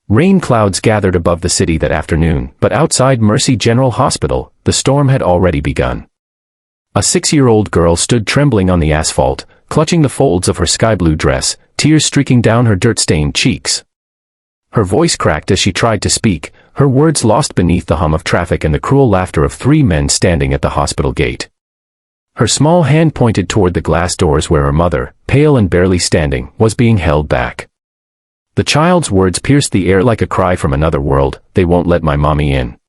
Rain clouds gathered above the city that afternoon, but outside Mercy General Hospital, the storm had already begun. A 6-year-old girl stood trembling on the asphalt, clutching the folds of her sky-blue dress, tears streaking down her dirt-stained cheeks. Her voice cracked as she tried to speak, her words lost beneath the hum of traffic and the cruel laughter of 3 men standing at the hospital gate. Her small hand pointed toward the glass doors where her mother, pale and barely standing, was being held back. The child's words pierced the air like a cry from another world, "They won't let my mommy in."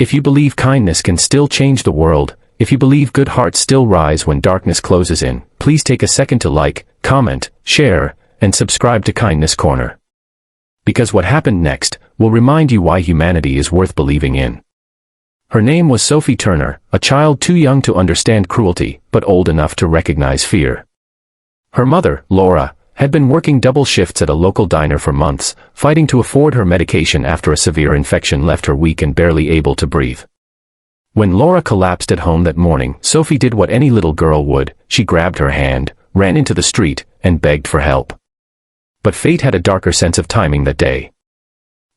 If you believe kindness can still change the world, if you believe good hearts still rise when darkness closes in, please take a second to like, comment, share, and subscribe to Kindness Corner. Because what happened next will remind you why humanity is worth believing in. Her name was Sophie Turner, a child too young to understand cruelty, but old enough to recognize fear. Her mother, Laura, had been working double shifts at a local diner for months, fighting to afford her medication after a severe infection left her weak and barely able to breathe. When Laura collapsed at home that morning, Sophie did what any little girl would: she grabbed her hand, ran into the street, and begged for help. But fate had a darker sense of timing that day.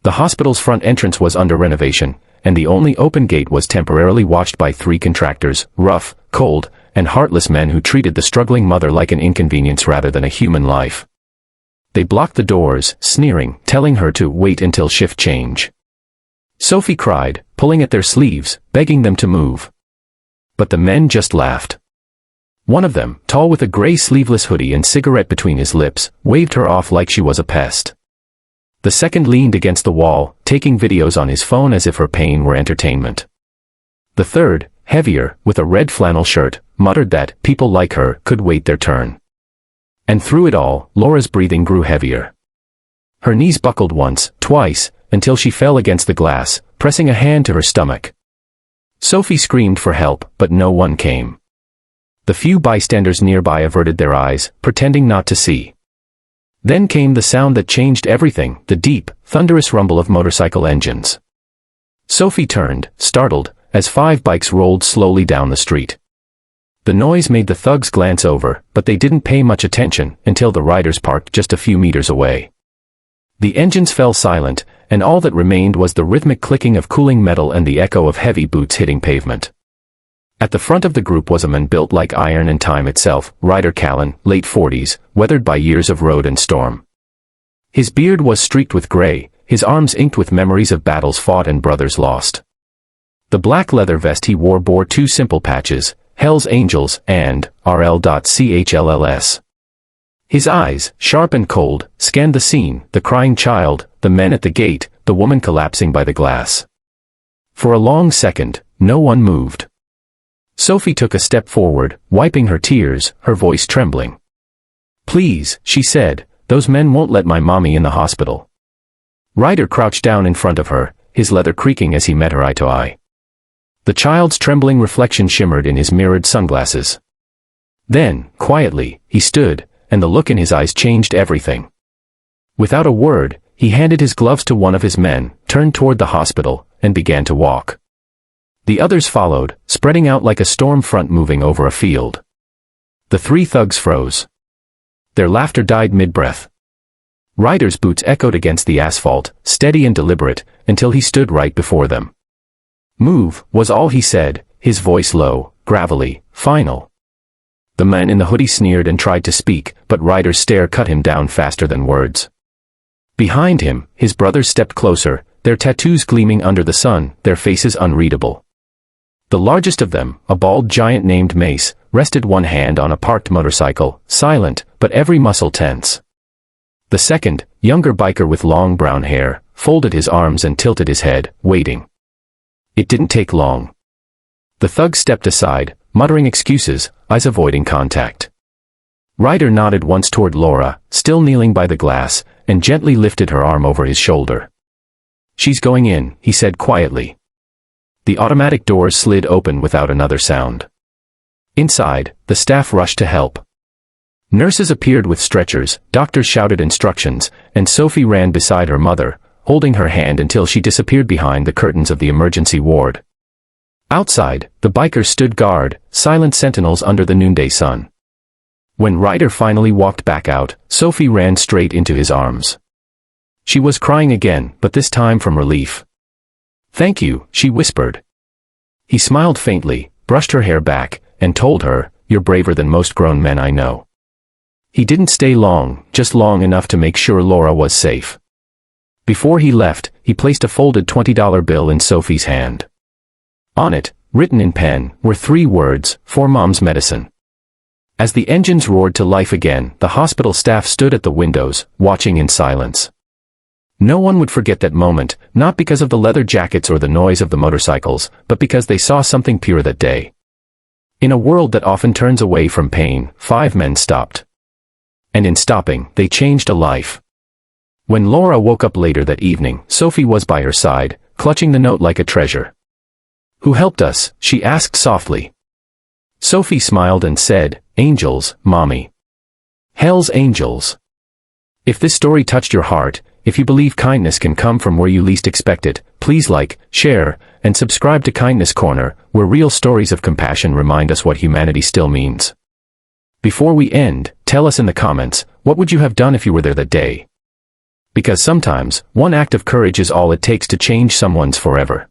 The hospital's front entrance was under renovation, and the only open gate was temporarily watched by 3 contractors, rough, cold, and heartless men who treated the struggling mother like an inconvenience rather than a human life. They blocked the doors, sneering, telling her to wait until shift change. Sophie cried, pulling at their sleeves, begging them to move. But the men just laughed. One of them, tall with a gray sleeveless hoodie and cigarette between his lips, waved her off like she was a pest. The second leaned against the wall, taking videos on his phone as if her pain were entertainment. The third, heavier, with a red flannel shirt, muttered that people like her could wait their turn. And through it all, Laura's breathing grew heavier. Her knees buckled once, twice, until she fell against the glass, pressing a hand to her stomach. Sophie screamed for help, but no one came. The few bystanders nearby averted their eyes, pretending not to see. Then came the sound that changed everything, the deep, thunderous rumble of motorcycle engines. Sophie turned, startled, as 5 bikes rolled slowly down the street. The noise made the thugs glance over, but they didn't pay much attention until the riders parked just a few meters away. The engines fell silent, and all that remained was the rhythmic clicking of cooling metal and the echo of heavy boots hitting pavement. At the front of the group was a man built like iron and time itself, Ryder Callan, late 40s, weathered by years of road and storm. His beard was streaked with gray, his arms inked with memories of battles fought and brothers lost. The black leather vest he wore bore 2 simple patches, Hell's Angels and RL.CHLLS. His eyes, sharp and cold, scanned the scene, the crying child, the men at the gate, the woman collapsing by the glass. For a long second, no one moved. Sophie took a step forward, wiping her tears, her voice trembling. "Please," she said, "those men won't let my mommy in the hospital." Ryder crouched down in front of her, his leather creaking as he met her eye to eye. The child's trembling reflection shimmered in his mirrored sunglasses. Then, quietly, he stood, and the look in his eyes changed everything. Without a word, he handed his gloves to one of his men, turned toward the hospital, and began to walk. The others followed, spreading out like a storm front moving over a field. The 3 thugs froze. Their laughter died mid-breath. Ryder's boots echoed against the asphalt, steady and deliberate, until he stood right before them. "Move," was all he said, his voice low, gravelly, final. The man in the hoodie sneered and tried to speak, but Ryder's stare cut him down faster than words. Behind him, his brothers stepped closer, their tattoos gleaming under the sun, their faces unreadable. The largest of them, a bald giant named Mace, rested one hand on a parked motorcycle, silent, but every muscle tense. The second, younger biker with long brown hair, folded his arms and tilted his head, waiting. It didn't take long. The thug stepped aside, muttering excuses, eyes avoiding contact. Ryder nodded once toward Laura, still kneeling by the glass, and gently lifted her arm over his shoulder. "She's going in," he said quietly. The automatic doors slid open without another sound. Inside, the staff rushed to help. Nurses appeared with stretchers, doctors shouted instructions, and Sophie ran beside her mother, holding her hand until she disappeared behind the curtains of the emergency ward. Outside, the bikers stood guard, silent sentinels under the noonday sun. When Ryder finally walked back out, Sophie ran straight into his arms. She was crying again, but this time from relief. "Thank you," she whispered. He smiled faintly, brushed her hair back, and told her, "You're braver than most grown men I know." He didn't stay long, just long enough to make sure Laura was safe. Before he left, he placed a folded $20 bill in Sophie's hand. On it, written in pen, were 3 words, "For Mom's medicine." As the engines roared to life again, the hospital staff stood at the windows, watching in silence. No one would forget that moment, not because of the leather jackets or the noise of the motorcycles, but because they saw something pure that day. In a world that often turns away from pain, 5 men stopped. And in stopping, they changed a life. When Laura woke up later that evening, Sophie was by her side, clutching the note like a treasure. "Who helped us?" she asked softly. Sophie smiled and said, "Angels, Mommy. Hell's angels." If this story touched your heart, if you believe kindness can come from where you least expect it, please like, share, and subscribe to Kindness Corner, where real stories of compassion remind us what humanity still means. Before we end, tell us in the comments, what would you have done if you were there that day? Because sometimes, one act of courage is all it takes to change someone's forever.